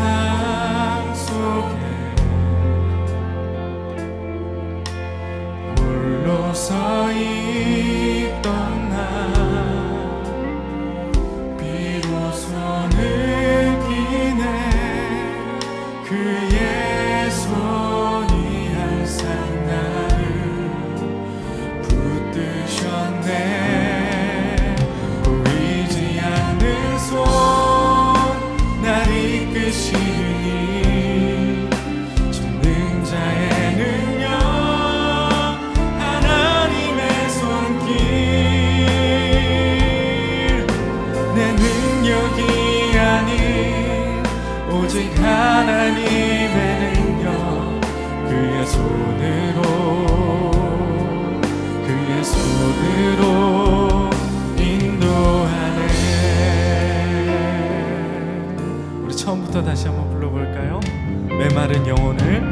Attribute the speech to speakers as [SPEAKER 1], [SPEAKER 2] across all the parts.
[SPEAKER 1] 세상 속에 홀로 서 있던 나 비로소 느끼네 그의 손이 항상 나를 붙드셨네 보이지 않는 손 날 이끄시니 전능자의 능력 하나님의 손길 내 능력이 아닌 오직 하나님의 능력 그의 손으로 인도하네. 우리 처음부터 다시 한번 불러볼까요? 메마른 영혼을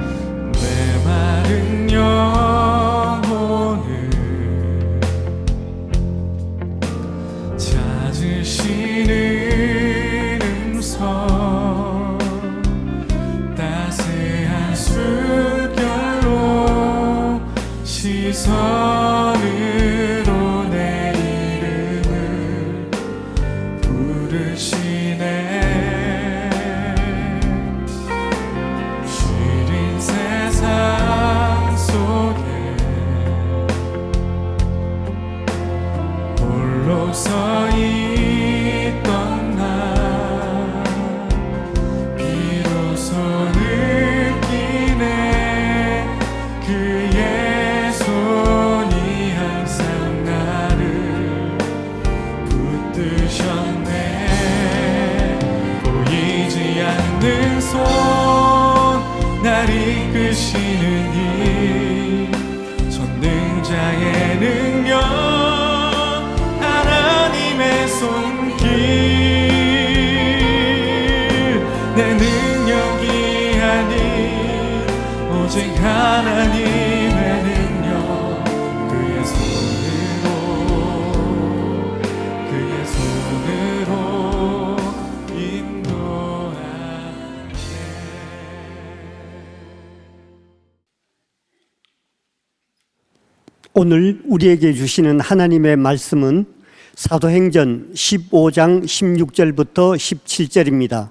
[SPEAKER 1] 찾으시는 음성 따스한 숨결로 시선으로 내 이름을 부르시네 시린 세상 속에 홀로 서 있던 나 비로소 느끼네 그의 손이 항상 나를 붙드셨네 보이지 않는 손 날 이끄시는 이 전능자의 능력 하나님의 손길 내 능력이 아닌 오직 하나님의 능력 그의 손으로 인도하네.
[SPEAKER 2] 오늘 우리에게 주시는 하나님의 말씀은 사도행전 15장 16절부터 17절입니다.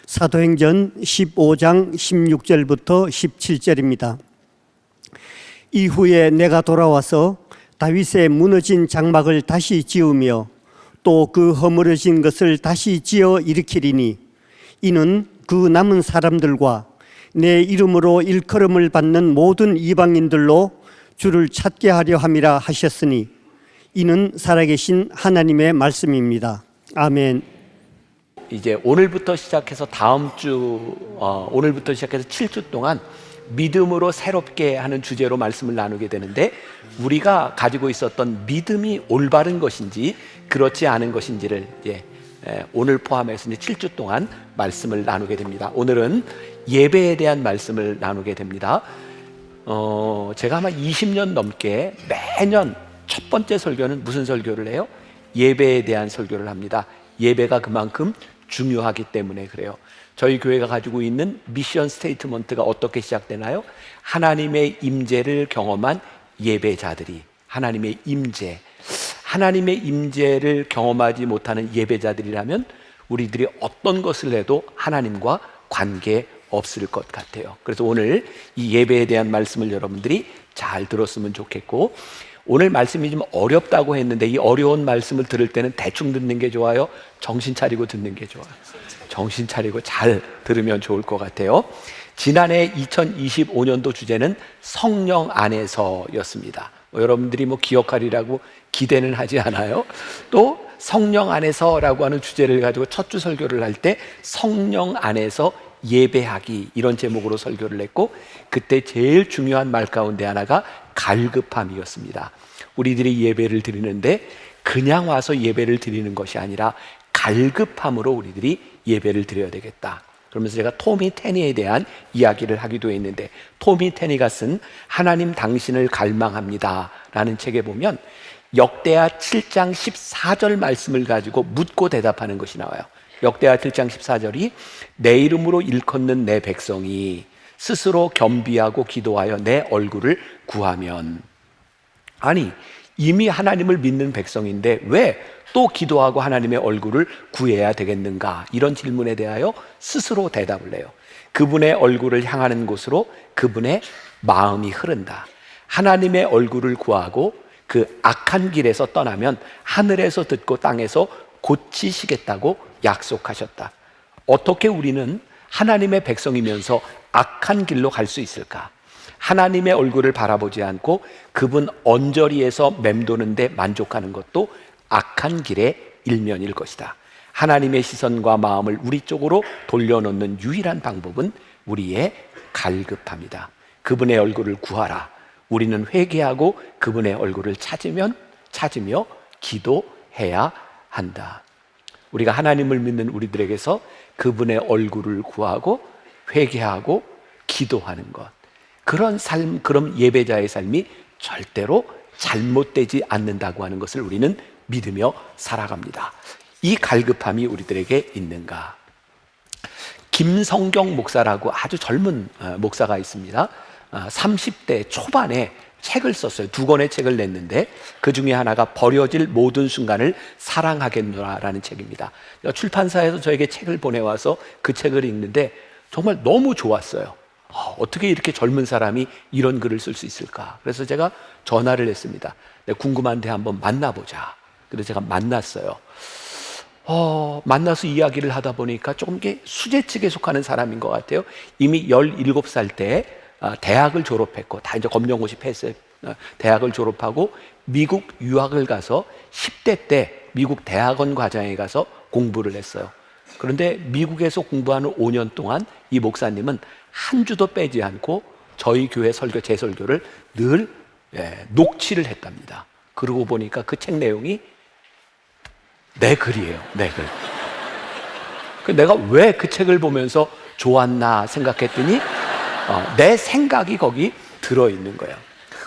[SPEAKER 2] 사도행전 15장 16절부터 17절입니다. 이후에 내가 돌아와서 다윗의 무너진 장막을 다시 지으며 또 그 허물어진 것을 다시 지어 일으키리니 이는 그 남은 사람들과 내 이름으로 일컬음을 받는 모든 이방인들로 주를 찾게 하려 함이라 하셨으니 이는 살아계신 하나님의 말씀입니다. 아멘.
[SPEAKER 3] 이제 오늘부터 시작해서 오늘부터 시작해서 7주 동안 믿음으로 새롭게 하는 주제로 말씀을 나누게 되는데 우리가 가지고 있었던 믿음이 올바른 것인지 그렇지 않은 것인지를 오늘 포함해서 이제 7주 동안 말씀을 나누게 됩니다. 오늘은 예배에 대한 말씀을 나누게 됩니다. 제가 아마 20년 넘게 매년 첫 번째 설교는 무슨 설교를 해요? 예배에 대한 설교를 합니다. 예배가 그만큼 중요하기 때문에 그래요. 저희 교회가 가지고 있는 미션 스테이트먼트가 어떻게 시작되나요? 하나님의 임재를 경험한 예배자들이 하나님의 임재를 경험하지 못하는 예배자들이라면 우리들이 어떤 것을 해도 하나님과 관계 없을 것 같아요. 그래서 오늘 이 예배에 대한 말씀을 여러분들이 잘 들었으면 좋겠고 오늘 말씀이 좀 어렵다고 했는데 이 어려운 말씀을 들을 때는 대충 듣는 게 좋아요? 정신 차리고 듣는 게 좋아요? 정신 차리고 잘 들으면 좋을 것 같아요. 지난해 2025년도 주제는 성령 안에서였습니다. 여러분들이 기억하리라고 기대는 하지 않아요? 또 성령 안에서라고 하는 주제를 가지고 첫 주 설교를 할 때 성령 안에서 예배하기 이런 제목으로 설교를 했고 그때 제일 중요한 말 가운데 하나가 갈급함이었습니다. 우리들이 예배를 드리는데 그냥 와서 예배를 드리는 것이 아니라 갈급함으로 우리들이 예배를 드려야 되겠다. 그러면서 제가 토미 테니에 대한 이야기를 하기도 했는데 토미 테니가 쓴 하나님 당신을 갈망합니다 라는 책에 보면 역대하 7장 14절 말씀을 가지고 묻고 대답하는 것이 나와요. 역대하 7장 14절이 내 이름으로 일컫는 내 백성이 스스로 겸비하고 기도하여 내 얼굴을 구하면, 아니 이미 하나님을 믿는 백성인데 왜 또 기도하고 하나님의 얼굴을 구해야 되겠는가? 이런 질문에 대하여 스스로 대답을 해요. 그분의 얼굴을 향하는 곳으로 그분의 마음이 흐른다. 하나님의 얼굴을 구하고 그 악한 길에서 떠나면 하늘에서 듣고 땅에서 고치시겠다고 약속하셨다. 어떻게 우리는 하나님의 백성이면서 악한 길로 갈 수 있을까? 하나님의 얼굴을 바라보지 않고 그분 언저리에서 맴도는데 만족하는 것도 악한 길의 일면일 것이다. 하나님의 시선과 마음을 우리 쪽으로 돌려놓는 유일한 방법은 우리의 갈급함이다. 그분의 얼굴을 구하라. 우리는 회개하고 그분의 얼굴을 찾으며 기도해야 한다. 우리가 하나님을 믿는 우리들에게서 그분의 얼굴을 구하고 회개하고 기도하는 것, 그런 삶, 그런 예배자의 삶이 절대로 잘못되지 않는다고 하는 것을 우리는 믿으며 살아갑니다. 이 갈급함이 우리들에게 있는가? 김성경 목사라고 아주 젊은 목사가 있습니다. 30대 초반에 책을 썼어요. 2권의 책을 냈는데 그 중에 하나가 버려질 모든 순간을 사랑하겠노라라는 책입니다. 출판사에서 저에게 책을 보내와서 그 책을 읽는데 정말 너무 좋았어요. 어떻게 이렇게 젊은 사람이 이런 글을 쓸 수 있을까? 그래서 제가 전화를 했습니다. 궁금한데 한번 만나보자. 그래서 제가 만났어요. 만나서 이야기를 하다 보니까 조금 수재 측에 속하는 사람인 것 같아요. 이미 17살 때 대학을 졸업했고, 다 이제 검정고시 패스, 대학을 졸업하고 미국 유학을 가서 10대 때 미국 대학원 과정에 가서 공부를 했어요. 그런데 미국에서 공부하는 5년 동안 이 목사님은 한 주도 빼지 않고 저희 교회 설교, 제 설교를 늘 녹취를 했답니다. 그러고 보니까 그 책 내용이 내 글이에요. 내 글. 내가 왜 그 책을 보면서 좋았나 생각했더니 내 생각이 거기 들어있는 거예요.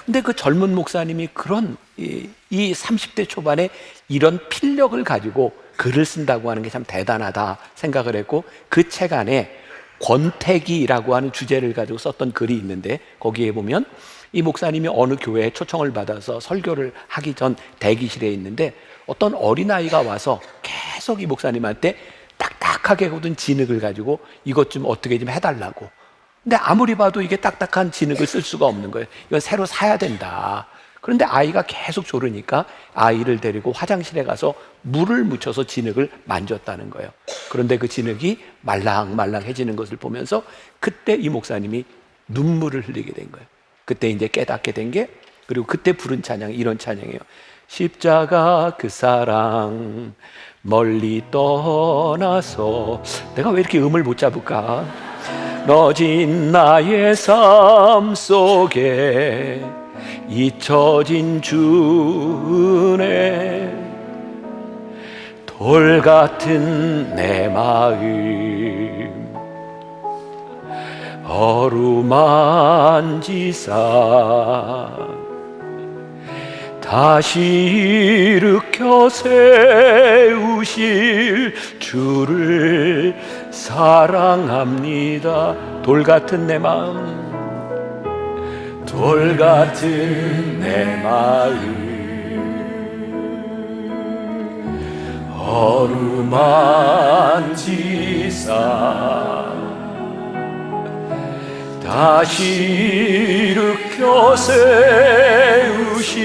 [SPEAKER 3] 근데 그 젊은 목사님이 그런 이 30대 초반에 이런 필력을 가지고 글을 쓴다고 하는 게 참 대단하다 생각을 했고, 그 책 안에 권태기라고 하는 주제를 가지고 썼던 글이 있는데 거기에 보면 이 목사님이 어느 교회에 초청을 받아서 설교를 하기 전 대기실에 있는데 어떤 어린아이가 와서 계속 이 목사님한테 딱딱하게 굳은 진흙을 가지고 이것 좀 어떻게 좀 해달라고. 근데 아무리 봐도 이게 딱딱한 진흙을 쓸 수가 없는 거예요. 이건 새로 사야 된다. 그런데 아이가 계속 조르니까 아이를 데리고 화장실에 가서 물을 묻혀서 진흙을 만졌다는 거예요. 그런데 그 진흙이 말랑말랑해지는 것을 보면서 그때 이 목사님이 눈물을 흘리게 된 거예요. 그때 이제 깨닫게 된 게, 그리고 그때 부른 찬양이 이런 찬양이에요. 십자가 그 사랑 멀리 떠나서, 내가 왜 이렇게 음을 못 잡을까? 너진 나의 삶 속에 잊혀진 주 은혜, 돌 같은 내 마음 어루만지사 다시 일으켜 세우실 주를 사랑합니다. 돌 같은 내 마음, 돌 같은 내 마음 어루만지사 다시 일으켜 세우실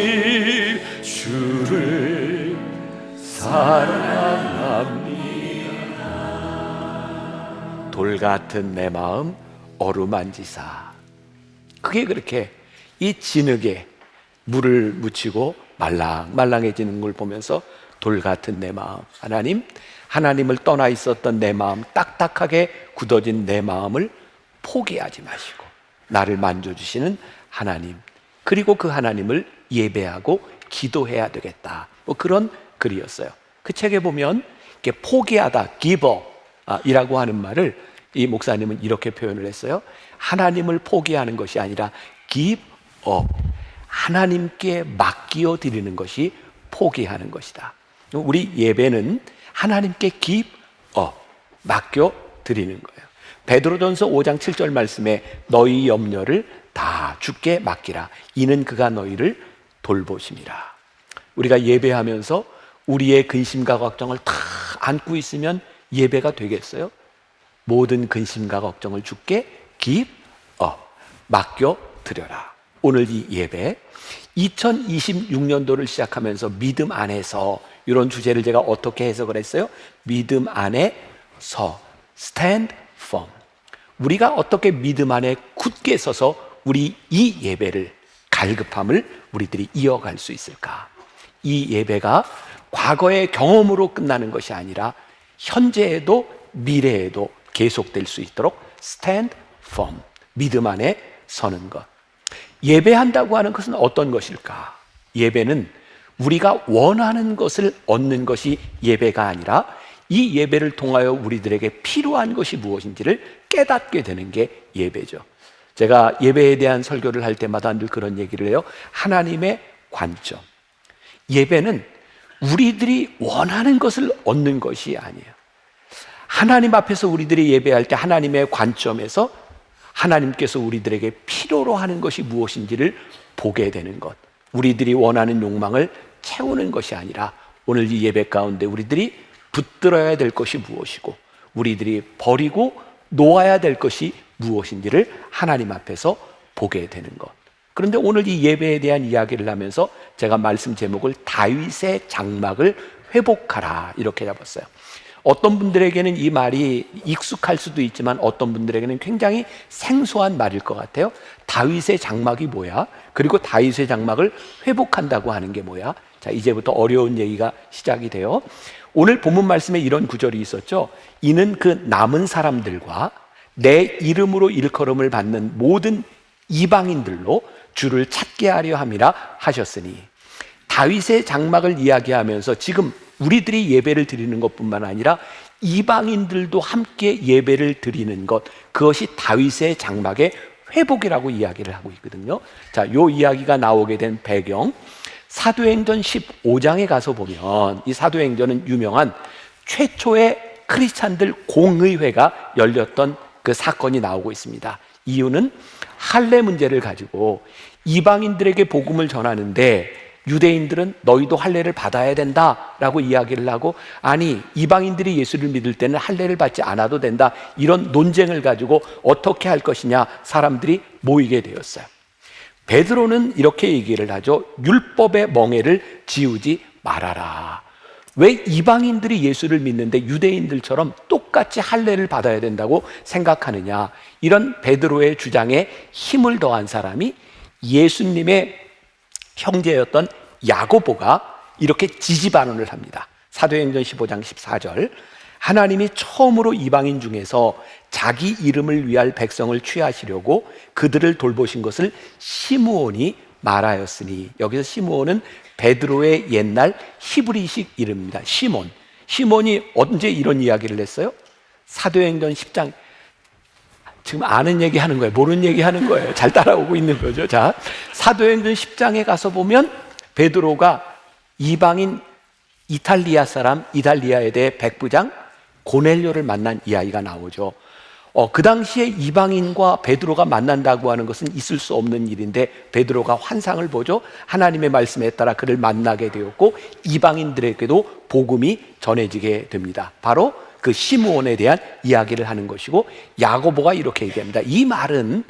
[SPEAKER 3] 주를 사랑합니다. 돌 같은 내 마음 어루만지사. 그게 그렇게 이 진흙에 물을 묻히고 말랑말랑해지는 걸 보면서 돌 같은 내 마음, 하나님을 떠나 있었던 내 마음, 딱딱하게 굳어진 내 마음을 포기하지 마시고 나를 만져주시는 하나님, 그리고 그 하나님을 예배하고 기도해야 되겠다. 그런 글이었어요. 그 책에 보면 이렇게 포기하다, give up 이라고 하는 말을 이 목사님은 이렇게 표현을 했어요. 하나님을 포기하는 것이 아니라 give up, 하나님께 맡겨 드리는 것이 포기하는 것이다. 우리 예배는 하나님께 give up, 맡겨 드리는 거예요. 베드로전서 5장 7절 말씀에 너희 염려를 다 주께 맡기라. 이는 그가 너희를 돌보심이라. 우리가 예배하면서 우리의 근심과 걱정을 다 안고 있으면 예배가 되겠어요? 모든 근심과 걱정을 주께 give up, 맡겨 드려라. 오늘 이 예배 2026년도를 시작하면서 믿음 안에서, 이런 주제를 제가 어떻게 해석을 했어요? 믿음 안에 서, stand firm. 우리가 어떻게 믿음 안에 굳게 서서 우리 이 예배를, 갈급함을 우리들이 이어갈 수 있을까? 이 예배가 과거의 경험으로 끝나는 것이 아니라 현재에도 미래에도 계속될 수 있도록 stand firm, 믿음 안에 서는 것. 예배한다고 하는 것은 어떤 것일까? 예배는 우리가 원하는 것을 얻는 것이 예배가 아니라 이 예배를 통하여 우리들에게 필요한 것이 무엇인지를 깨닫게 되는 게 예배죠. 제가 예배에 대한 설교를 할 때마다 늘 그런 얘기를 해요. 하나님의 관점. 예배는 우리들이 원하는 것을 얻는 것이 아니에요. 하나님 앞에서 우리들이 예배할 때 하나님의 관점에서 하나님께서 우리들에게 필요로 하는 것이 무엇인지를 보게 되는 것. 우리들이 원하는 욕망을 채우는 것이 아니라 오늘 이 예배 가운데 우리들이 붙들어야 될 것이 무엇이고 우리들이 버리고 놓아야 될 것이 무엇인지를 하나님 앞에서 보게 되는 것. 그런데 오늘 이 예배에 대한 이야기를 하면서 제가 말씀 제목을 다윗의 장막을 회복하라 이렇게 잡았어요. 어떤 분들에게는 이 말이 익숙할 수도 있지만 어떤 분들에게는 굉장히 생소한 말일 것 같아요. 다윗의 장막이 뭐야? 그리고 다윗의 장막을 회복한다고 하는 게 뭐야? 자, 이제부터 어려운 얘기가 시작이 돼요. 오늘 본문 말씀에 이런 구절이 있었죠. 이는 그 남은 사람들과 내 이름으로 일컬음을 받는 모든 이방인들로 주를 찾게 하려 함이라 하셨으니, 다윗의 장막을 이야기하면서 지금 우리들이 예배를 드리는 것뿐만 아니라 이방인들도 함께 예배를 드리는 것, 그것이 다윗의 장막의 회복이라고 이야기를 하고 있거든요. 자, 요 이야기가 나오게 된 배경, 사도행전 15장에 가서 보면 이 사도행전은 유명한 최초의 크리스찬들 공의회가 열렸던 그 사건이 나오고 있습니다. 이유는 할례 문제를 가지고 이방인들에게 복음을 전하는데 유대인들은 너희도 할례를 받아야 된다라고 이야기를 하고, 아니 이방인들이 예수를 믿을 때는 할례를 받지 않아도 된다, 이런 논쟁을 가지고 어떻게 할 것이냐 사람들이 모이게 되었어요. 베드로는 이렇게 얘기를 하죠. 율법의 멍에를 지우지 말아라. 왜 이방인들이 예수를 믿는데 유대인들처럼 똑같이 할례를 받아야 된다고 생각하느냐. 이런 베드로의 주장에 힘을 더한 사람이 예수님의 형제였던 야고보가 이렇게 지지반언을 합니다. 사도행전 15장 14절, 하나님이 처음으로 이방인 중에서 자기 이름을 위할 백성을 취하시려고 그들을 돌보신 것을 시므온이 말하였으니, 여기서 시므온은 베드로의 옛날 히브리식 이름입니다. 시몬. 시몬이 언제 이런 이야기를 했어요? 사도행전 10장. 지금 아는 얘기 하는 거예요? 모르는 얘기 하는 거예요? 잘 따라오고 있는 거죠. 자, 사도행전 10장에 가서 보면 베드로가 이방인 이탈리아 사람, 이탈리아에 대해 백부장 고넬료를 만난 이야기가 나오죠. 그 당시에 이방인과 베드로가 만난다고 하는 것은 있을 수 없는 일인데 베드로가 환상을 보죠. 하나님의 말씀에 따라 그를 만나게 되었고 이방인들에게도 복음이 전해지게 됩니다. 바로 그 시므온에 대한 이야기를 하는 것이고, 야고보가 이렇게 얘기합니다. 이 말은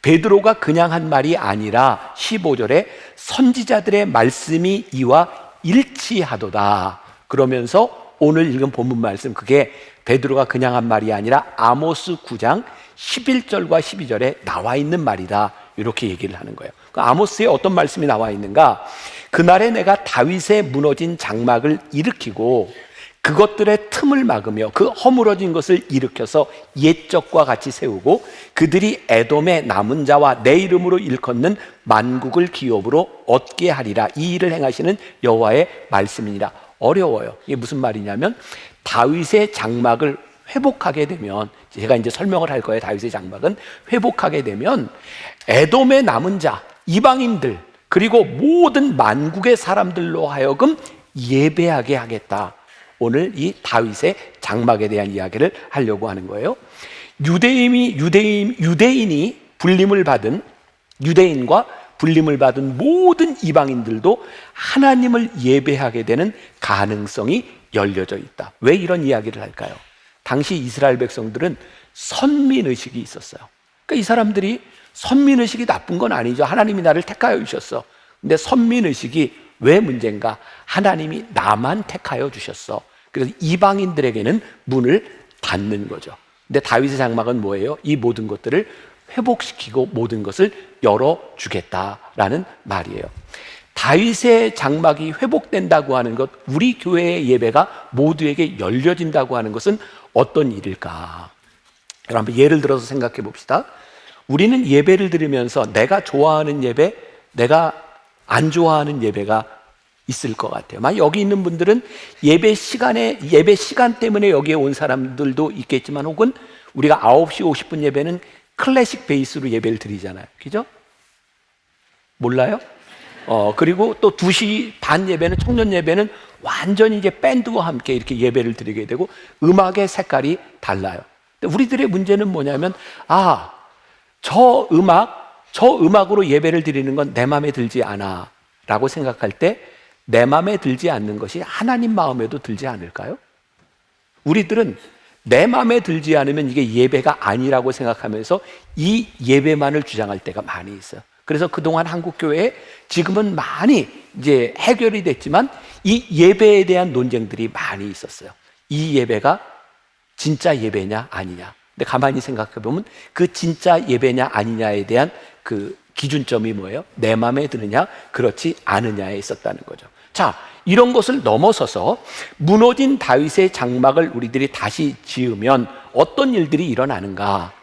[SPEAKER 3] 베드로가 그냥 한 말이 아니라 15절에 선지자들의 말씀이 이와 일치하도다. 그러면서 오늘 읽은 본문 말씀, 그게 베드로가 그냥 한 말이 아니라 아모스 9장 11절과 12절에 나와 있는 말이다, 이렇게 얘기를 하는 거예요. 그 아모스에 어떤 말씀이 나와 있는가? 그날에 내가 다윗의 무너진 장막을 일으키고 그것들의 틈을 막으며 그 허물어진 것을 일으켜서 옛적과 같이 세우고 그들이 에돔의 남은 자와 내 이름으로 일컫는 만국을 기업으로 얻게 하리라. 이 일을 행하시는 여호와의 말씀이니라. 어려워요. 이게 무슨 말이냐면 다윗의 장막을 회복하게 되면, 제가 이제 설명을 할 거예요. 다윗의 장막은 회복하게 되면 에돔의 남은 자, 이방인들, 그리고 모든 만국의 사람들로 하여금 예배하게 하겠다. 오늘 이 다윗의 장막에 대한 이야기를 하려고 하는 거예요. 유대인이 불림을 받은 유대인과 불림을 받은 모든 이방인들도 하나님을 예배하게 되는 가능성이 열려져 있다. 왜 이런 이야기를 할까요? 당시 이스라엘 백성들은 선민의식이 있었어요. 그러니까 이 사람들이 선민의식이 나쁜 건 아니죠. 하나님이 나를 택하여 주셨어. 근데 선민의식이 왜 문제인가? 하나님이 나만 택하여 주셨어. 그래서 이방인들에게는 문을 닫는 거죠. 근데 다윗의 장막은 뭐예요? 이 모든 것들을 회복시키고 모든 것을 열어주겠다라는 말이에요. 다윗의 장막이 회복된다고 하는 것, 우리 교회의 예배가 모두에게 열려진다고 하는 것은 어떤 일일까? 여러분, 예를 들어서 생각해 봅시다. 우리는 예배를 드리면서 내가 좋아하는 예배, 내가 안 좋아하는 예배가 있을 것 같아요. 만약 여기 있는 분들은 예배 시간 때문에 여기에 온 사람들도 있겠지만, 혹은 우리가 9시 50분 예배는 클래식 베이스로 예배를 드리잖아요. 그죠? 몰라요? 그리고 또 2시 반 예배는, 청년 예배는 완전히 이제 밴드와 함께 이렇게 예배를 드리게 되고 음악의 색깔이 달라요. 근데 우리들의 문제는 뭐냐면, 저 음악으로 예배를 드리는 건 내 마음에 들지 않아 라고 생각할 때, 내 마음에 들지 않는 것이 하나님 마음에도 들지 않을까요? 우리들은 내 마음에 들지 않으면 이게 예배가 아니라고 생각하면서 이 예배만을 주장할 때가 많이 있어요. 그래서 그동안 한국교회에 지금은 많이 이제 해결이 됐지만 이 예배에 대한 논쟁들이 많이 있었어요. 이 예배가 진짜 예배냐 아니냐. 근데 가만히 생각해 보면 그 진짜 예배냐 아니냐에 대한 그 기준점이 뭐예요? 내 마음에 드느냐 그렇지 않느냐에 있었다는 거죠. 자, 이런 것을 넘어서서 무너진 다윗의 장막을 우리들이 다시 지으면 어떤 일들이 일어나는가?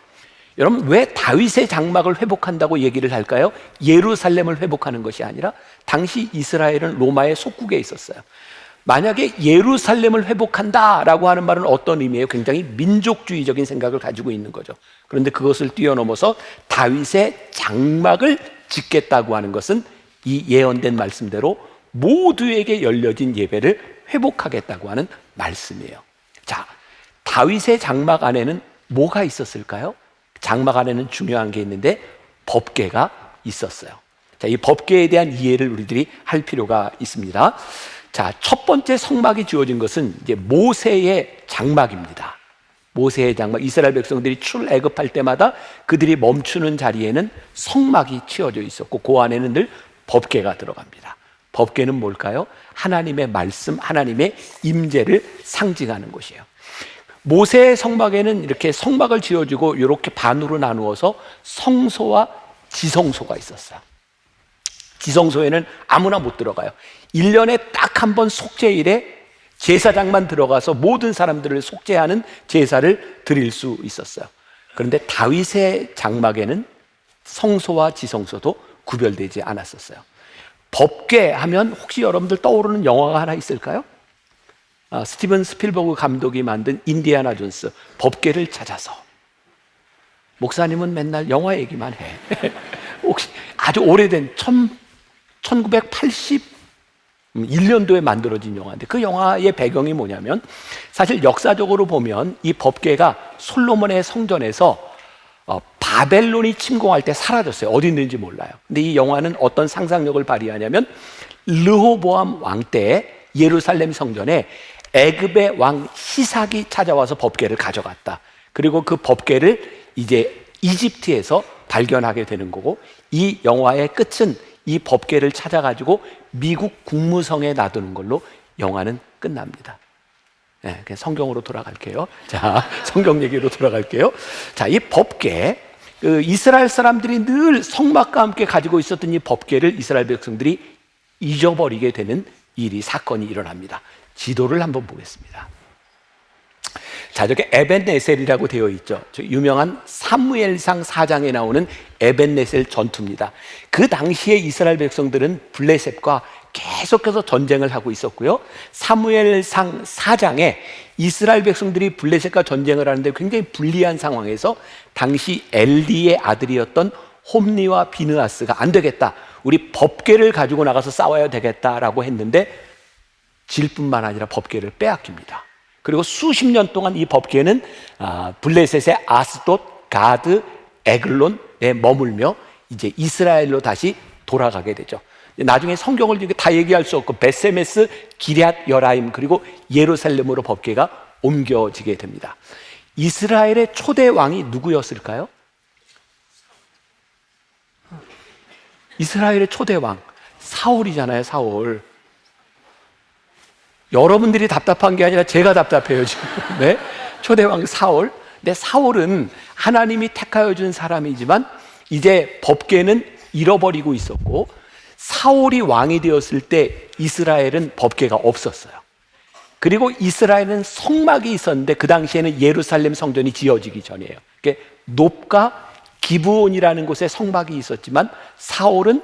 [SPEAKER 3] 여러분, 왜 다윗의 장막을 회복한다고 얘기를 할까요? 예루살렘을 회복하는 것이 아니라 당시 이스라엘은 로마의 속국에 있었어요. 만약에 예루살렘을 회복한다라고 하는 말은 어떤 의미예요? 굉장히 민족주의적인 생각을 가지고 있는 거죠. 그런데 그것을 뛰어넘어서 다윗의 장막을 짓겠다고 하는 것은 이 예언된 말씀대로 모두에게 열려진 예배를 회복하겠다고 하는 말씀이에요. 자, 다윗의 장막 안에는 뭐가 있었을까요? 장막 안에는 중요한 게 있는데 법궤가 있었어요. 자, 이 법궤에 대한 이해를 우리들이 할 필요가 있습니다. 자, 첫 번째 성막이 지어진 것은 이제 모세의 장막입니다. 모세의 장막, 이스라엘 백성들이 출애굽할 때마다 그들이 멈추는 자리에는 성막이 치어져 있었고 그 안에는 늘 법궤가 들어갑니다. 법궤는 뭘까요? 하나님의 말씀, 하나님의 임재를 상징하는 것이에요. 모세의 성막에는 이렇게 성막을 지어주고 이렇게 반으로 나누어서 성소와 지성소가 있었어요. 지성소에는 아무나 못 들어가요. 1년에 딱 한 번 속죄일에 제사장만 들어가서 모든 사람들을 속죄하는 제사를 드릴 수 있었어요. 그런데 다윗의 장막에는 성소와 지성소도 구별되지 않았었어요. 법궤 하면 혹시 여러분들 떠오르는 영화가 하나 있을까요? 스티븐 스필버그 감독이 만든 인디아나 존스, 법궤를 찾아서. 목사님은 맨날 영화 얘기만 해. 혹시 아주 오래된 1981년도에 만들어진 영화인데 그 영화의 배경이 뭐냐면, 사실 역사적으로 보면 이 법궤가 솔로몬의 성전에서 바벨론이 침공할 때 사라졌어요. 어디 있는지 몰라요. 근데 이 영화는 어떤 상상력을 발휘하냐면, 르호보암 왕 때 예루살렘 성전에 애굽의 왕 시삭이 찾아와서 법궤를 가져갔다. 그리고 그 법궤를 이제 이집트에서 발견하게 되는 거고, 이 영화의 끝은 이 법궤를 찾아가지고 미국 국무성에 놔두는 걸로 영화는 끝납니다. 네, 그냥 성경으로 돌아갈게요. 자, 성경 얘기로 돌아갈게요. 자, 이 법궤, 이스라엘 사람들이 늘 성막과 함께 가지고 있었던 이 법궤를 이스라엘 백성들이 잊어버리게 되는 사건이 일어납니다. 지도를 한번 보겠습니다. 자, 저게 에벤네셀이라고 되어 있죠. 저 유명한 사무엘상 4장에 나오는 에벤네셀 전투입니다. 그 당시에 이스라엘 백성들은 블레셋과 계속해서 전쟁을 하고 있었고요. 사무엘상 4장에 이스라엘 백성들이 블레셋과 전쟁을 하는데 굉장히 불리한 상황에서 당시 엘리의 아들이었던 홈리와 비느하스가 안 되겠다, 우리 법궤를 가지고 나가서 싸워야 되겠다라고 했는데 질 뿐만 아니라 법궤를 빼앗깁니다. 그리고 수십 년 동안 이 법궤는 블레셋의 아스돗, 가드, 에글론에 머물며 이제 이스라엘로 다시 돌아가게 되죠. 나중에 성경을 다 얘기할 수 없고 베세메스, 기럇 여라임 그리고 예루살렘으로 법궤가 옮겨지게 됩니다. 이스라엘의 초대 왕이 누구였을까요? 이스라엘의 초대 왕 사울이잖아요. 사울. 여러분들이 답답한 게 아니라 제가 답답해요 지금. 네? 초대 왕 사울. 근데 사울은 하나님이 택하여 준 사람이지만 이제 법궤는 잃어버리고 있었고, 사울이 왕이 되었을 때 이스라엘은 법궤가 없었어요. 그리고 이스라엘은 성막이 있었는데 그 당시에는 예루살렘 성전이 지어지기 전이에요. 높과 기브온이라는 곳에 성막이 있었지만 사울은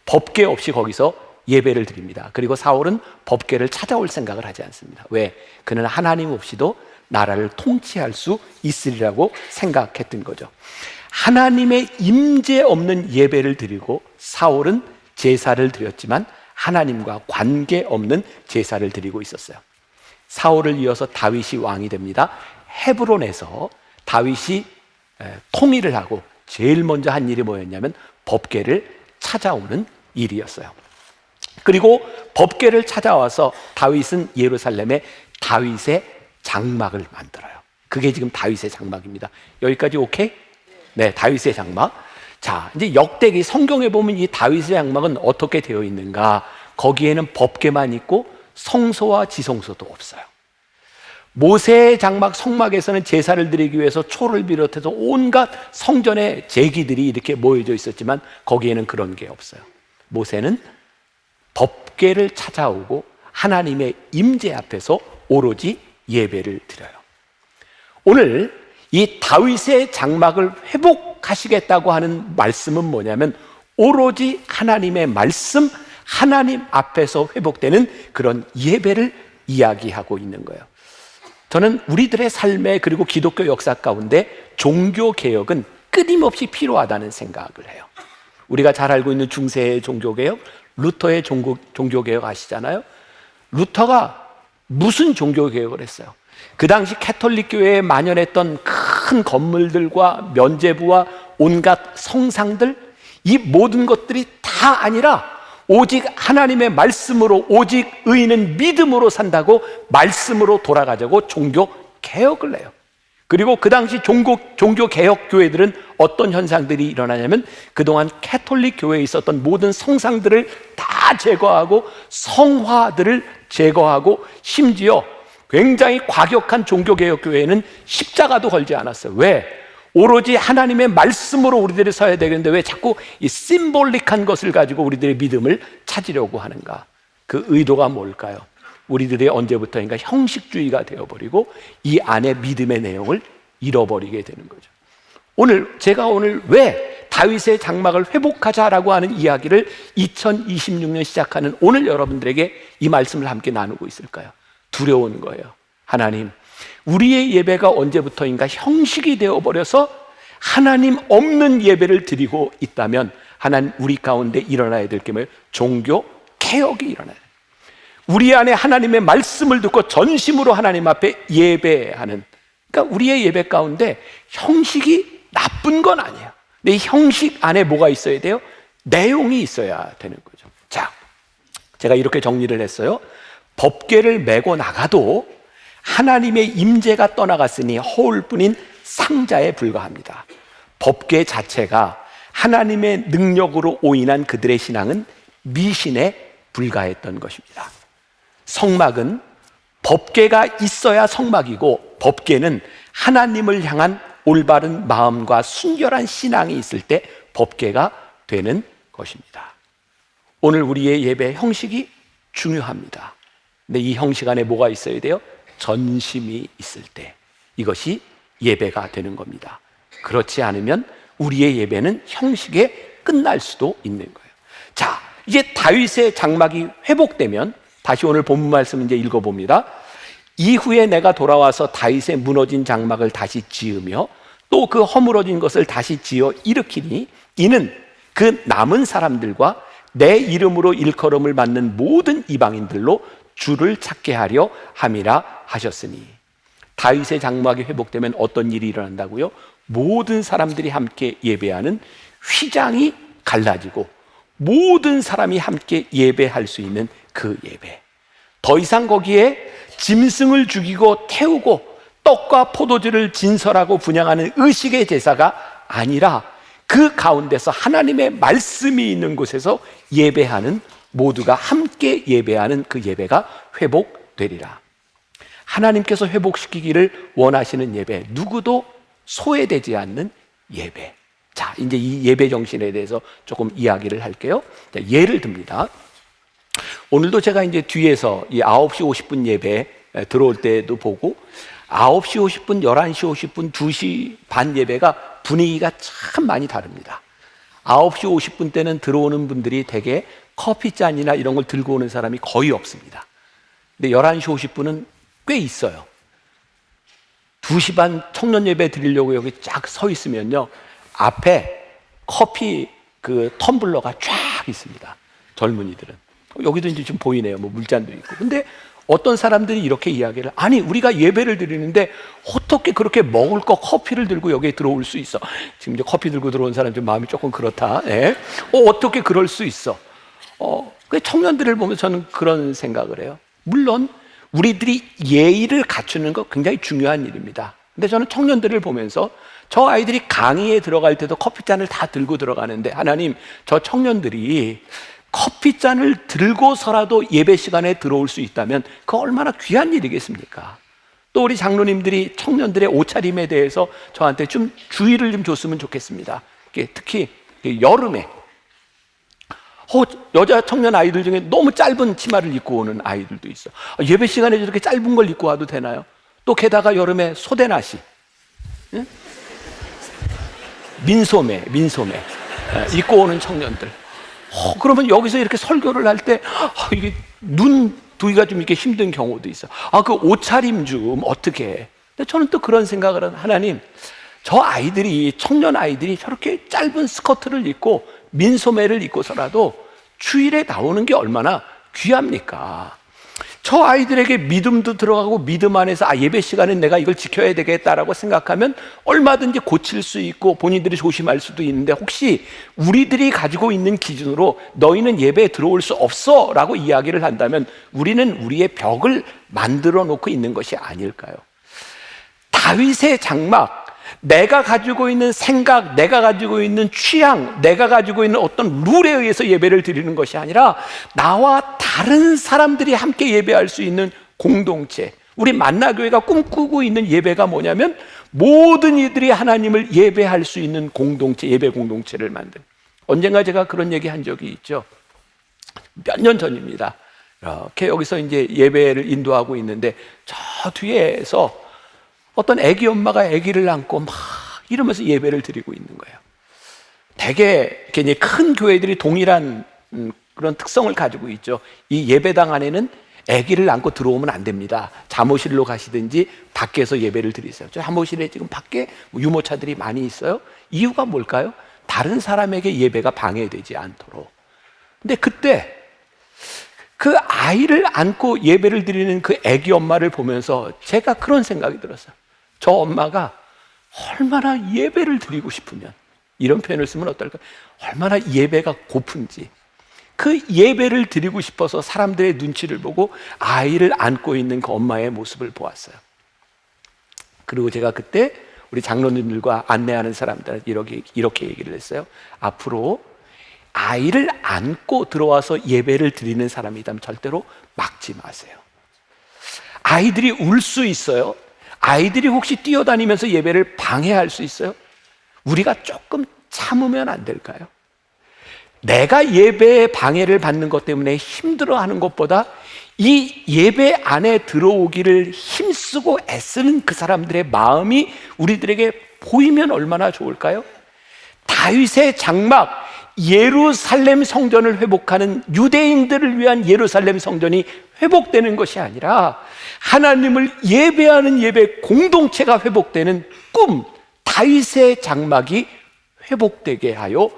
[SPEAKER 3] 법궤 없이 거기서 예배를 드립니다. 그리고 사울은 법궤를 찾아올 생각을 하지 않습니다. 왜? 그는 하나님 없이도 나라를 통치할 수 있으리라고 생각했던 거죠. 하나님의 임재 없는 예배를 드리고 사울은 제사를 드렸지만 하나님과 관계없는 제사를 드리고 있었어요. 사울을 이어서 다윗이 왕이 됩니다. 헤브론에서 다윗이 통일을 하고 제일 먼저 한 일이 뭐였냐면 법궤를 찾아오는 일이었어요. 그리고 법궤를 찾아와서 다윗은 예루살렘에 다윗의 장막을 만들어요. 그게 지금 다윗의 장막입니다. 여기까지 오케이? 네, 다윗의 장막. 자, 이제 역대기 성경에 보면 이 다윗의 장막은 어떻게 되어 있는가? 거기에는 법궤만 있고 성소와 지성소도 없어요. 모세의 장막 성막에서는 제사를 드리기 위해서 초를 비롯해서 온갖 성전의 제기들이 이렇게 모여져 있었지만 거기에는 그런 게 없어요. 모세는 법궤를 찾아오고 하나님의 임재 앞에서 오로지 예배를 드려요. 오늘 이 다윗의 장막을 회복하시겠다고 하는 말씀은 뭐냐면 오로지 하나님의 말씀, 하나님 앞에서 회복되는 그런 예배를 이야기하고 있는 거예요. 저는 우리들의 삶에 그리고 기독교 역사 가운데 종교개혁은 끊임없이 필요하다는 생각을 해요. 우리가 잘 알고 있는 중세의 종교개혁, 루터의 종교개혁 아시잖아요. 루터가 무슨 종교개혁을 했어요? 그 당시 캐톨릭 교회에 만연했던 큰 건물들과 면죄부와 온갖 성상들, 이 모든 것들이 다 아니라 오직 하나님의 말씀으로, 오직 의인은 믿음으로 산다고 말씀으로 돌아가자고 종교 개혁을 해요. 그리고 그 당시 종교 개혁 교회들은 어떤 현상들이 일어나냐면 그동안 캐톨릭 교회에 있었던 모든 성상들을 다 제거하고 성화들을 제거하고 심지어 굉장히 과격한 종교 개혁 교회에는 십자가도 걸지 않았어요. 왜? 오로지 하나님의 말씀으로 우리들이 서야 되겠는데 왜 자꾸 이 심볼릭한 것을 가지고 우리들의 믿음을 찾으려고 하는가? 그 의도가 뭘까요? 우리들이 언제부터인가 형식주의가 되어버리고 이 안에 믿음의 내용을 잃어버리게 되는 거죠. 제가 오늘 왜 다윗의 장막을 회복하자라고 하는 이야기를 2026년 시작하는 오늘 여러분들에게 이 말씀을 함께 나누고 있을까요? 두려운 거예요. 하나님, 우리의 예배가 언제부터인가 형식이 되어버려서 하나님 없는 예배를 드리고 있다면 하나님, 우리 가운데 일어나야 될 게 뭐예요? 종교 개혁이 일어나야 돼요. 우리 안에 하나님의 말씀을 듣고 전심으로 하나님 앞에 예배하는, 그러니까 우리의 예배 가운데 형식이 나쁜 건 아니에요. 근데 이 형식 안에 뭐가 있어야 돼요? 내용이 있어야 되는 거죠. 자, 제가 이렇게 정리를 했어요. 법궤를 메고 나가도 하나님의 임재가 떠나갔으니 허울뿐인 상자에 불과합니다. 법궤 자체가 하나님의 능력으로 오인한 그들의 신앙은 미신에 불과했던 것입니다. 성막은 법궤가 있어야 성막이고 법궤는 하나님을 향한 올바른 마음과 순결한 신앙이 있을 때 법궤가 되는 것입니다. 오늘 우리의 예배 형식이 중요합니다. 근데 이 형식 안에 뭐가 있어야 돼요? 전심이 있을 때 이것이 예배가 되는 겁니다. 그렇지 않으면 우리의 예배는 형식에 끝날 수도 있는 거예요. 자, 이제 다윗의 장막이 회복되면 다시 오늘 본문 말씀 이제 읽어봅니다. 이후에 내가 돌아와서 다윗의 무너진 장막을 다시 지으며 또 그 허물어진 것을 다시 지어 일으키니 이는 그 남은 사람들과 내 이름으로 일컬음을 받는 모든 이방인들로 주를 찾게 하려 함이라 하셨으니. 다윗의 장막이 회복되면 어떤 일이 일어난다고요? 모든 사람들이 함께 예배하는 휘장이 갈라지고 모든 사람이 함께 예배할 수 있는 그 예배. 더 이상 거기에 짐승을 죽이고 태우고 떡과 포도주를 진설하고 분향하는 의식의 제사가 아니라 그 가운데서 하나님의 말씀이 있는 곳에서 예배하는, 모두가 함께 예배하는 그 예배가 회복되리라. 하나님께서 회복시키기를 원하시는 예배, 누구도 소외되지 않는 예배. 자, 이제 이 예배 정신에 대해서 조금 이야기를 할게요. 자, 예를 듭니다. 오늘도 제가 이제 뒤에서 이 9시 50분 예배 들어올 때도 보고 9시 50분, 11시 50분, 2시 반 예배가 분위기가 참 많이 다릅니다. 9시 50분 때는 들어오는 분들이 대개 커피잔이나 이런 걸 들고 오는 사람이 거의 없습니다. 근데 11시 50분은 꽤 있어요. 2시 반 청년 예배 드리려고 여기 쫙 서 있으면요, 앞에 커피 그 텀블러가 쫙 있습니다. 젊은이들은. 여기도 이제 좀 보이네요. 뭐 물잔도 있고. 근데 어떤 사람들이 이렇게 이야기를, 아니 우리가 예배를 드리는데 어떻게 그렇게 먹을 거 커피를 들고 여기에 들어올 수 있어? 지금 이제 커피 들고 들어온 사람 좀 마음이 조금 그렇다. 예? 어떻게 그럴 수 있어? 그 청년들을 보면서 저는 그런 생각을 해요. 물론 우리들이 예의를 갖추는 거 굉장히 중요한 일입니다. 근데 저는 청년들을 보면서 저 아이들이 강의에 들어갈 때도 커피잔을 다 들고 들어가는데, 하나님, 저 청년들이 커피잔을 들고서라도 예배 시간에 들어올 수 있다면 그 얼마나 귀한 일이겠습니까? 또 우리 장로님들이 청년들의 옷차림에 대해서 저한테 좀 주의를 좀 줬으면 좋겠습니다. 특히 여름에 여자 청년 아이들 중에 너무 짧은 치마를 입고 오는 아이들도 있어. 예배 시간에 저렇게 짧은 걸 입고 와도 되나요? 또 게다가 여름에 소대나시, 응? 민소매 입고 오는 청년들. 그러면 여기서 이렇게 설교를 할 때 이게 눈 두기가 좀 이렇게 힘든 경우도 있어. 그 옷차림 좀 어떻게 해? 근데 저는 또 그런 생각을 하는, 하나님, 저 아이들이, 청년 아이들이 저렇게 짧은 스커트를 입고 민소매를 입고서라도 주일에 나오는 게 얼마나 귀합니까? 저 아이들에게 믿음도 들어가고 믿음 안에서 예배 시간엔 내가 이걸 지켜야 되겠다라고 생각하면 얼마든지 고칠 수 있고 본인들이 조심할 수도 있는데, 혹시 우리들이 가지고 있는 기준으로 너희는 예배에 들어올 수 없어 라고 이야기를 한다면 우리는 우리의 벽을 만들어 놓고 있는 것이 아닐까요? 다윗의 장막, 내가 가지고 있는 생각, 내가 가지고 있는 취향, 내가 가지고 있는 어떤 룰에 의해서 예배를 드리는 것이 아니라 나와 다른 사람들이 함께 예배할 수 있는 공동체, 우리 만나교회가 꿈꾸고 있는 예배가 뭐냐면 모든 이들이 하나님을 예배할 수 있는 공동체, 예배 공동체를 만든. 언젠가 제가 그런 얘기 한 적이 있죠. 몇 년 전입니다. 이렇게 여기서 이제 예배를 인도하고 있는데 저 뒤에서 어떤 아기 엄마가 아기를 안고 막 이러면서 예배를 드리고 있는 거예요. 대개 이제 큰 교회들이 동일한 그런 특성을 가지고 있죠. 이 예배당 안에는 아기를 안고 들어오면 안 됩니다. 잠옷실로 가시든지 밖에서 예배를 드리세요. 저 잠옷실에 지금 밖에 유모차들이 많이 있어요. 이유가 뭘까요? 다른 사람에게 예배가 방해되지 않도록. 근데 그때 그 아이를 안고 예배를 드리는 그 아기 엄마를 보면서 제가 그런 생각이 들었어요. 저 엄마가 얼마나 예배를 드리고 싶으면, 이런 표현을 쓰면 어떨까? 얼마나 예배가 고픈지, 그 예배를 드리고 싶어서 사람들의 눈치를 보고 아이를 안고 있는 그 엄마의 모습을 보았어요. 그리고 제가 그때 우리 장로님들과 안내하는 사람들한테 이렇게 얘기를 했어요. 앞으로 아이를 안고 들어와서 예배를 드리는 사람이 있다면 절대로 막지 마세요. 아이들이 울 수 있어요. 아이들이 혹시 뛰어다니면서 예배를 방해할 수 있어요. 우리가 조금 참으면 안 될까요? 내가 예배에 방해를 받는 것 때문에 힘들어하는 것보다 이 예배 안에 들어오기를 힘쓰고 애쓰는 그 사람들의 마음이 우리들에게 보이면 얼마나 좋을까요? 다윗의 장막, 예루살렘 성전을 회복하는, 유대인들을 위한 예루살렘 성전이 회복되는 것이 아니라 하나님을 예배하는 예배 공동체가 회복되는 꿈, 다윗의 장막이 회복되게 하여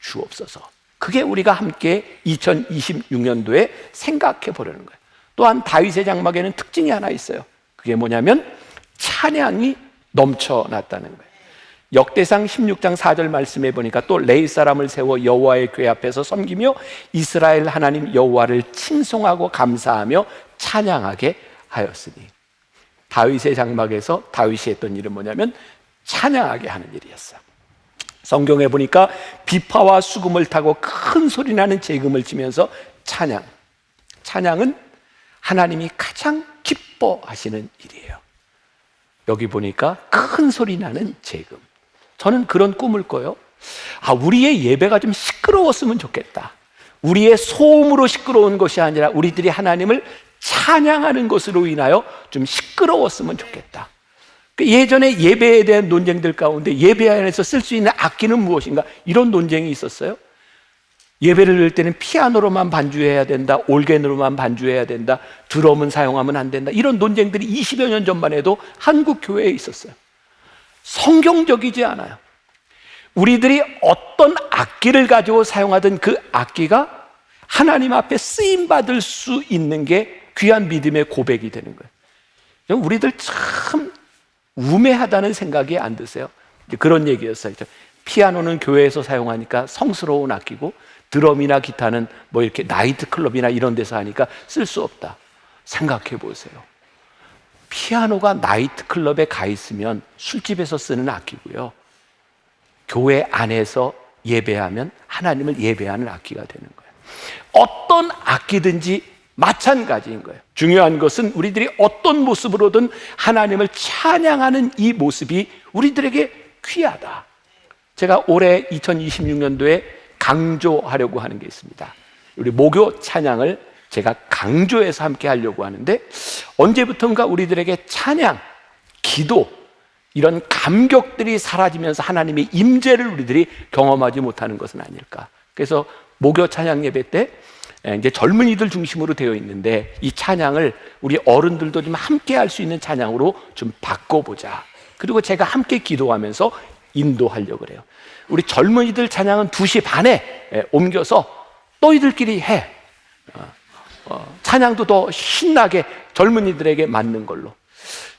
[SPEAKER 3] 주옵소서. 그게 우리가 함께 2026년도에 생각해 보려는 거예요. 또한 다윗의 장막에는 특징이 하나 있어요. 그게 뭐냐면 찬양이 넘쳐났다는 거예요. 역대상 16장 4절 말씀해 보니까 또 레위 사람을 세워 여호와의 궤 앞에서 섬기며 이스라엘 하나님 여호와를 칭송하고 감사하며 찬양하게 하였으니, 다윗의 장막에서 다윗이 했던 일은 뭐냐면 찬양하게 하는 일이었어요. 성경에 보니까 비파와 수금을 타고 큰 소리 나는 제금을 치면서 찬양은 하나님이 가장 기뻐하시는 일이에요. 여기 보니까 큰 소리 나는 제금. 저는 그런 꿈을 꿔요. 우리의 예배가 좀 시끄러웠으면 좋겠다. 우리의 소음으로 시끄러운 것이 아니라 우리들이 하나님을 찬양하는 것으로 인하여 좀 시끄러웠으면 좋겠다. 예전에 예배에 대한 논쟁들 가운데 예배 안에서 쓸 수 있는 악기는 무엇인가, 이런 논쟁이 있었어요. 예배를 드릴 때는 피아노로만 반주해야 된다, 올겐으로만 반주해야 된다, 드럼은 사용하면 안 된다, 이런 논쟁들이 20여 년 전만 해도 한국 교회에 있었어요. 성경적이지 않아요. 우리들이 어떤 악기를 가지고 사용하던 그 악기가 하나님 앞에 쓰임받을 수 있는 게 귀한 믿음의 고백이 되는 거예요. 우리들 참 우매하다는 생각이 안 드세요? 그런 얘기였어요. 피아노는 교회에서 사용하니까 성스러운 악기고, 드럼이나 기타는 뭐 이렇게 나이트클럽이나 이런 데서 하니까 쓸 수 없다. 생각해 보세요. 피아노가 나이트클럽에 가 있으면 술집에서 쓰는 악기고요, 교회 안에서 예배하면 하나님을 예배하는 악기가 되는 거예요. 어떤 악기든지 마찬가지인 거예요. 중요한 것은 우리들이 어떤 모습으로든 하나님을 찬양하는 이 모습이 우리들에게 귀하다. 제가 올해 2026년도에 강조하려고 하는 게 있습니다. 우리 목요 찬양을 제가 강조해서 함께 하려고 하는데, 언제부턴가 우리들에게 찬양, 기도, 이런 감격들이 사라지면서 하나님의 임재를 우리들이 경험하지 못하는 것은 아닐까. 그래서 목요 찬양 예배 때 이제 젊은이들 중심으로 되어 있는데, 이 찬양을 우리 어른들도 좀 함께 할 수 있는 찬양으로 좀 바꿔보자. 그리고 제가 함께 기도하면서 인도하려고 그래요. 우리 젊은이들 찬양은 2시 반에 옮겨서 너희들끼리 해. 찬양도 더 신나게 젊은이들에게 맞는 걸로.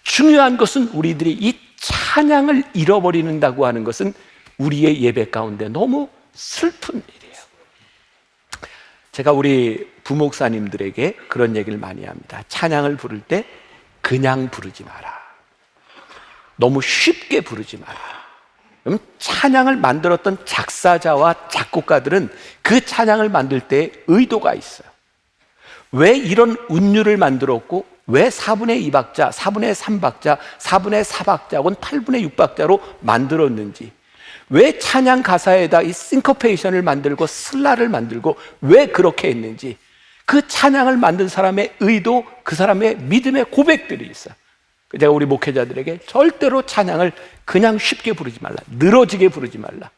[SPEAKER 3] 중요한 것은 우리들이 이 찬양을 잃어버린다고 하는 것은 우리의 예배 가운데 너무 슬픈 일이에요. 제가 우리 부목사님들에게 그런 얘기를 많이 합니다. 찬양을 부를 때 그냥 부르지 마라. 너무 쉽게 부르지 마라. 그럼 찬양을 만들었던 작사자와 작곡가들은 그 찬양을 만들 때 의도가 있어요. 왜 이런 운율을 만들었고, 왜 4분의 2박자, 4분의 3박자, 4분의 4박자 혹은 8분의 6박자로 만들었는지, 왜 찬양 가사에다 이 싱커페이션을 만들고 슬라를 만들고 왜 그렇게 했는지, 그 찬양을 만든 사람의 의도, 그 사람의 믿음의 고백들이 있어요. 제가 우리 목회자들에게 절대로 찬양을 그냥 쉽게 부르지 말라, 늘어지게 부르지 말라.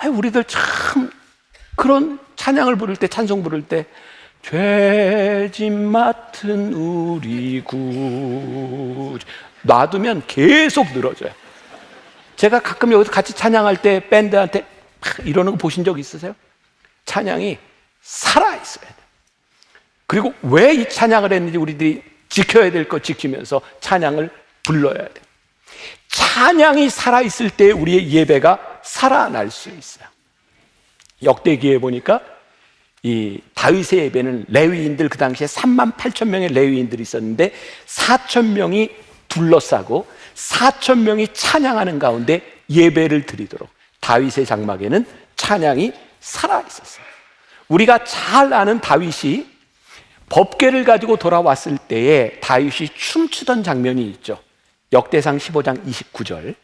[SPEAKER 3] 우리들 참 그런 찬양을 부를 때, 찬송 부를 때 죄짐 맡은 우리 구 놔두면 계속 늘어져요. 제가 가끔 여기서 같이 찬양할 때 밴드한테 이러는 거 보신 적 있으세요? 찬양이 살아있어야 돼요. 그리고 왜 이 찬양을 했는지 우리들이 지켜야 될 거 지키면서 찬양을 불러야 돼요. 찬양이 살아있을 때 우리의 예배가 살아날 수 있어요. 역대기에 보니까 이 다윗의 예배는 레위인들, 그 당시에 38,000명의 레위인들이 있었는데 4,000명이 둘러싸고 4,000명이 찬양하는 가운데 예배를 드리도록 다윗의 장막에는 찬양이 살아있었어요. 우리가 잘 아는 다윗이 법궤를 가지고 돌아왔을 때에 다윗이 춤추던 장면이 있죠. 역대상 15장 29절,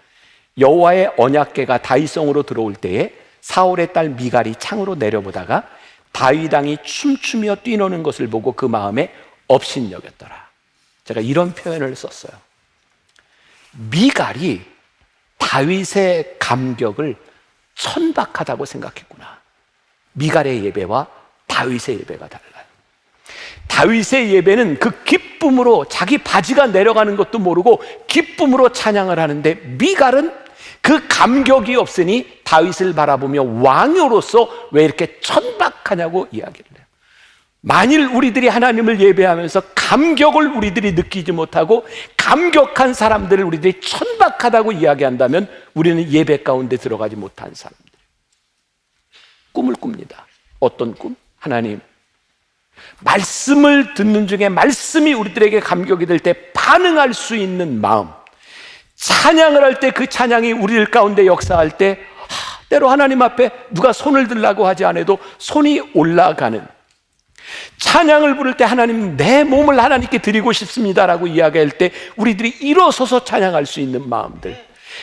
[SPEAKER 3] 여호와의 언약궤가 다윗성으로 들어올 때에 사울의 딸 미갈이 창으로 내려보다가 다윗 왕이 춤추며 뛰노는 것을 보고 그 마음에 업신여겼더라. 제가 이런 표현을 썼어요. 미갈이 다윗의 감격을 천박하다고 생각했구나. 미갈의 예배와 다윗의 예배가 달라요. 다윗의 예배는 그 기쁨으로 자기 바지가 내려가는 것도 모르고 기쁨으로 찬양을 하는데, 미갈은 그 감격이 없으니 다윗을 바라보며 왕으로서 왜 이렇게 천박하냐고 이야기를 해요. 만일 우리들이 하나님을 예배하면서 감격을 우리들이 느끼지 못하고 감격한 사람들을 우리들이 천박하다고 이야기한다면 우리는 예배 가운데 들어가지 못한 사람들. 꿈을 꿉니다. 어떤 꿈? 하나님, 말씀을 듣는 중에 말씀이 우리들에게 감격이 될 때 반응할 수 있는 마음, 찬양을 할 때 그 찬양이 우리들 가운데 역사할 때 때로 하나님 앞에 누가 손을 들라고 하지 않아도 손이 올라가는, 찬양을 부를 때 하나님 내 몸을 하나님께 드리고 싶습니다라고 이야기할 때 우리들이 일어서서 찬양할 수 있는 마음들,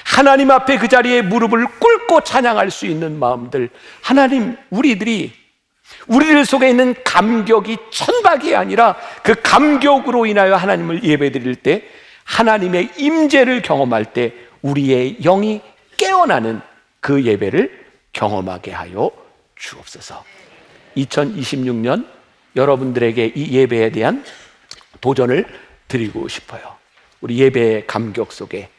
[SPEAKER 3] 하나님 앞에 그 자리에 무릎을 꿇고 찬양할 수 있는 마음들, 하나님 우리들 속에 있는 감격이 천박이 아니라 그 감격으로 인하여 하나님을 예배드릴 때, 하나님의 임재를 경험할 때 우리의 영이 깨어나는 그 예배를 경험하게 하여 주옵소서. 2026년 여러분들에게 이 예배에 대한 도전을 드리고 싶어요. 우리 예배의 감격 속에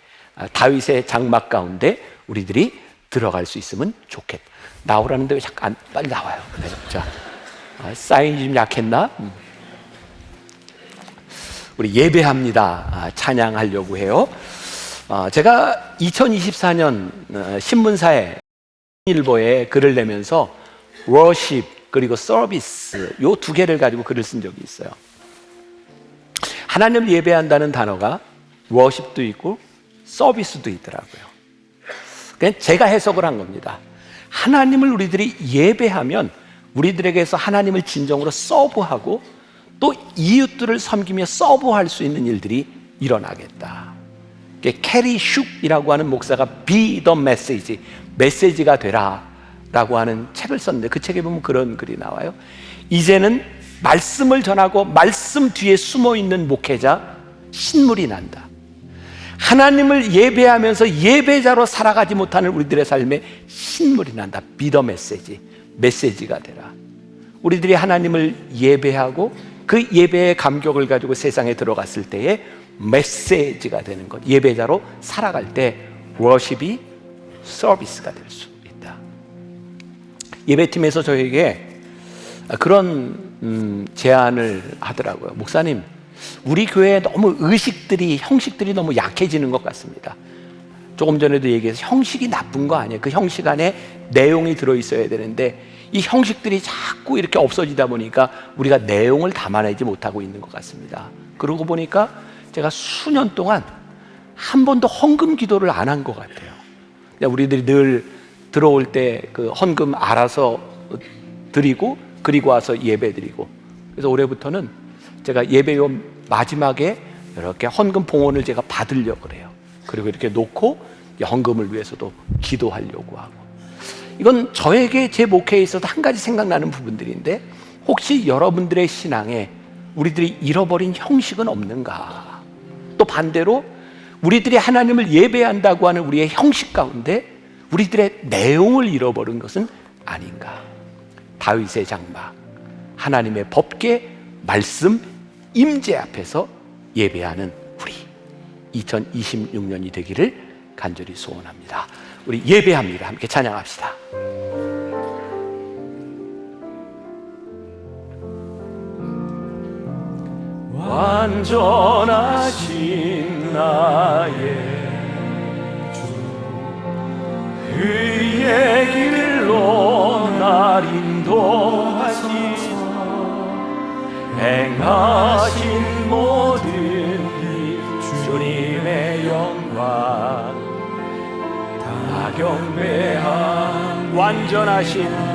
[SPEAKER 3] 다윗의 장막 가운데 우리들이 들어갈 수 있으면 좋겠다. 나오라는데 왜 자꾸 빨리 나와요. 자, 사인이 좀 약했나? 우리 예배합니다. 찬양하려고 해요. 제가 2024년 신문사에 일보에 글을 내면서 워십 그리고 서비스 요 두 개를 가지고 글을 쓴 적이 있어요. 하나님을 예배한다는 단어가 워십도 있고 서비스도 있더라고요. 그냥 제가 해석을 한 겁니다. 하나님을 우리들이 예배하면 우리들에게서 하나님을 진정으로 서브하고 또 이웃들을 섬기며 서브할 수 있는 일들이 일어나겠다. 캐리 슉이라고 하는 목사가 Be the Message, 메시지가 되라 라고 하는 책을 썼는데 그 책에 보면 그런 글이 나와요. 이제는 말씀을 전하고 말씀 뒤에 숨어있는 목회자 신물이 난다. 하나님을 예배하면서 예배자로 살아가지 못하는 우리들의 삶에 신물이 난다. Be the Message, 메시지가 되라. 우리들이 하나님을 예배하고 그 예배의 감격을 가지고 세상에 들어갔을 때에 메시지가 되는 것, 예배자로 살아갈 때 워십이 서비스가 될 수 있다. 예배팀에서 저에게 그런 제안을 하더라고요. 목사님, 우리 교회에 너무 의식들이, 형식들이 너무 약해지는 것 같습니다. 조금 전에도 얘기해서 형식이 나쁜 거 아니에요. 그 형식 안에 내용이 들어있어야 되는데 이 형식들이 자꾸 이렇게 없어지다 보니까 우리가 내용을 담아내지 못하고 있는 것 같습니다. 그러고 보니까 제가 수년 동안 한 번도 헌금 기도를 안 한 것 같아요. 우리들이 늘 들어올 때 그 헌금 알아서 드리고 그리고 와서 예배 드리고, 그래서 올해부터는 제가 예배요 마지막에 이렇게 헌금 봉헌을 제가 받으려고 그래요. 그리고 이렇게 놓고 헌금을 위해서도 기도하려고 하고, 이건 저에게 제 목회에 있어서 한 가지 생각나는 부분들인데, 혹시 여러분들의 신앙에 우리들이 잃어버린 형식은 없는가? 또 반대로 우리들이 하나님을 예배한다고 하는 우리의 형식 가운데 우리들의 내용을 잃어버린 것은 아닌가? 다윗의 장막, 하나님의 법궤, 말씀, 임재 앞에서 예배하는 우리 2026년이 되기를 간절히 소원합니다. 우리 예배합니다. 함께 찬양합시다. 완전하신 나의 주, 그의 길로 날 인도하시소. 행하신 모든 일 주님의 영광 다 경배한 완전하신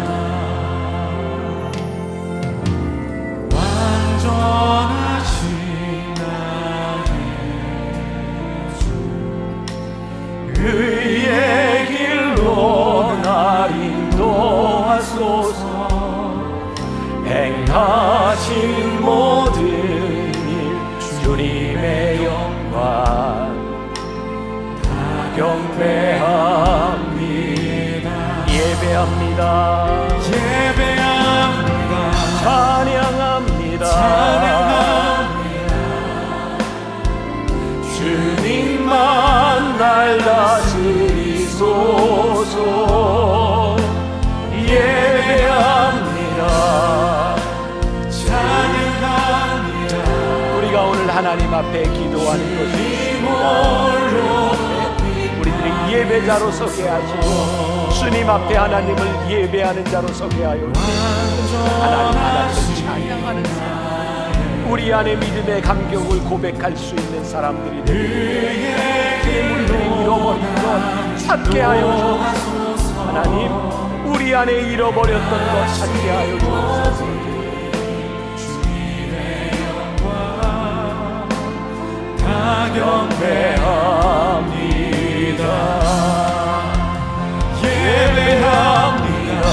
[SPEAKER 3] 그의 길로 날 인도하소서. 행하신 모든 일 주님의 영광 다 경배합니다. 예배합니다. 예배합니다. 찬양합니다. 주님만 날 다스리소서. 예배합니다. 하나님 앞에 기도하는 것입니다. 우리들이 예배자로 서게 하시고 주님 앞에 하나님을 예배하는 자로 서게 하여 주시고 하나님을 찬양하는 사람, 우리 안에 믿음의 감격을 고백할 수 있는 사람들이 되고 우리들이 잃어버린 것 찾게 하여 주옵소서. 하나님, 우리 안에 잃어버렸던 것 찾게 하여 주옵소서.
[SPEAKER 1] 경배합니다. 예배합니다.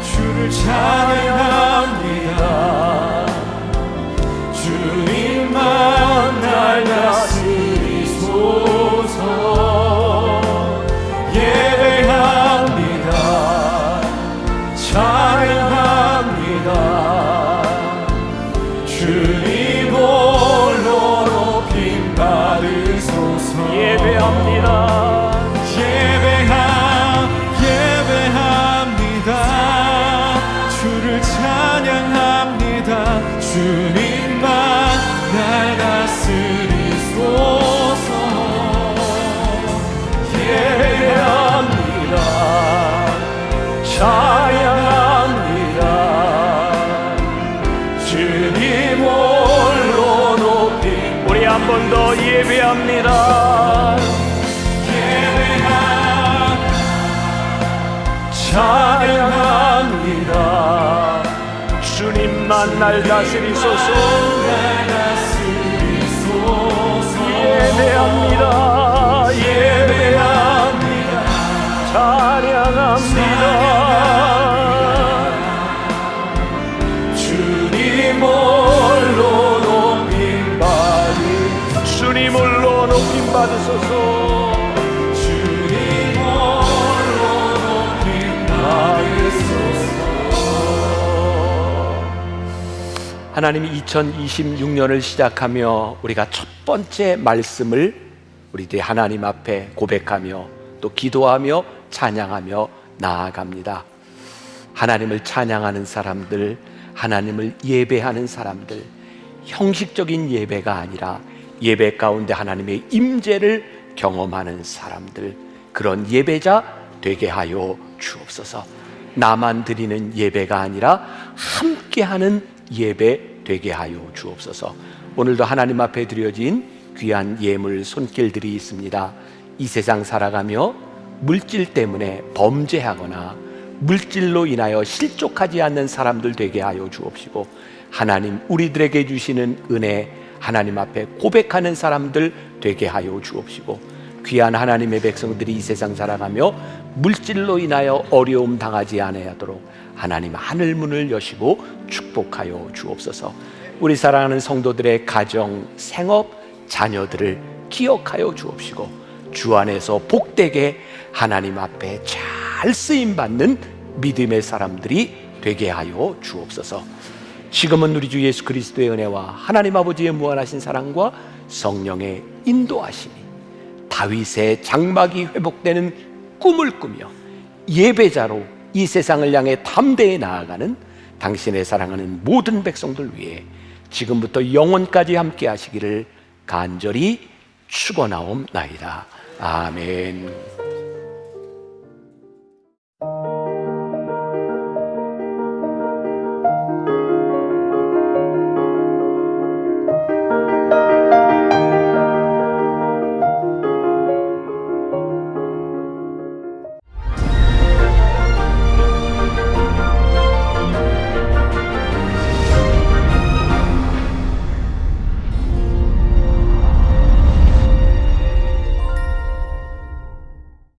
[SPEAKER 1] 주를 찬양합니다. 주님만 날 다스리소서. 예배합니다. 찬양합니다. 주님 홀로 받으소서.
[SPEAKER 3] 예배합니다.
[SPEAKER 1] 예배합니다. 주를 찬양합니다. 주님만 날 다스리소서.
[SPEAKER 3] 예배합니다. 찬양합니다. 주님 홀로 높이 우리 한 번 더 예배합니다. 찬양합니다. 주님만 날 다스리소서. 예배합니다. 예배합니다. 찬양합니다.
[SPEAKER 1] 주님 홀로 높임 받으소서.
[SPEAKER 3] 주님 홀로 높임 받으소서.
[SPEAKER 1] 주님 홀로 높임 받으소서.
[SPEAKER 3] 하나님이 2026년을 시작하며 우리가 첫 번째 말씀을 우리들이 하나님 앞에 고백하며 또 기도하며 찬양하며 나아갑니다. 하나님을 찬양하는 사람들, 하나님을 예배하는 사람들, 형식적인 예배가 아니라 예배 가운데 하나님의 임재를 경험하는 사람들, 그런 예배자 되게 하여 주옵소서. 나만 드리는 예배가 아니라 함께하는 예배 되게 하여 주옵소서. 오늘도 하나님 앞에 드려진 귀한 예물 손길들이 있습니다. 이 세상 살아가며 물질 때문에 범죄하거나 물질로 인하여 실족하지 않는 사람들 되게 하여 주옵시고, 하나님 우리들에게 주시는 은혜 하나님 앞에 고백하는 사람들 되게 하여 주옵시고, 귀한 하나님의 백성들이 이 세상 살아가며 물질로 인하여 어려움 당하지 아니하도록 하나님 하늘 문을 여시고 축복하여 주옵소서. 우리 사랑하는 성도들의 가정, 생업, 자녀들을 기억하여 주옵시고 주 안에서 복되게 하나님 앞에 잘 쓰임받는 믿음의 사람들이 되게 하여 주옵소서. 지금은 우리 주 예수 그리스도의 은혜와 하나님 아버지의 무한하신 사랑과 성령의 인도하심이 다윗의 장막이 회복되는 꿈을 꾸며 예배자로 이 세상을 향해 담대히 나아가는 당신의 사랑하는 모든 백성들 위해 지금부터 영원까지 함께 하시기를 간절히 축원하옵나이다. 아멘.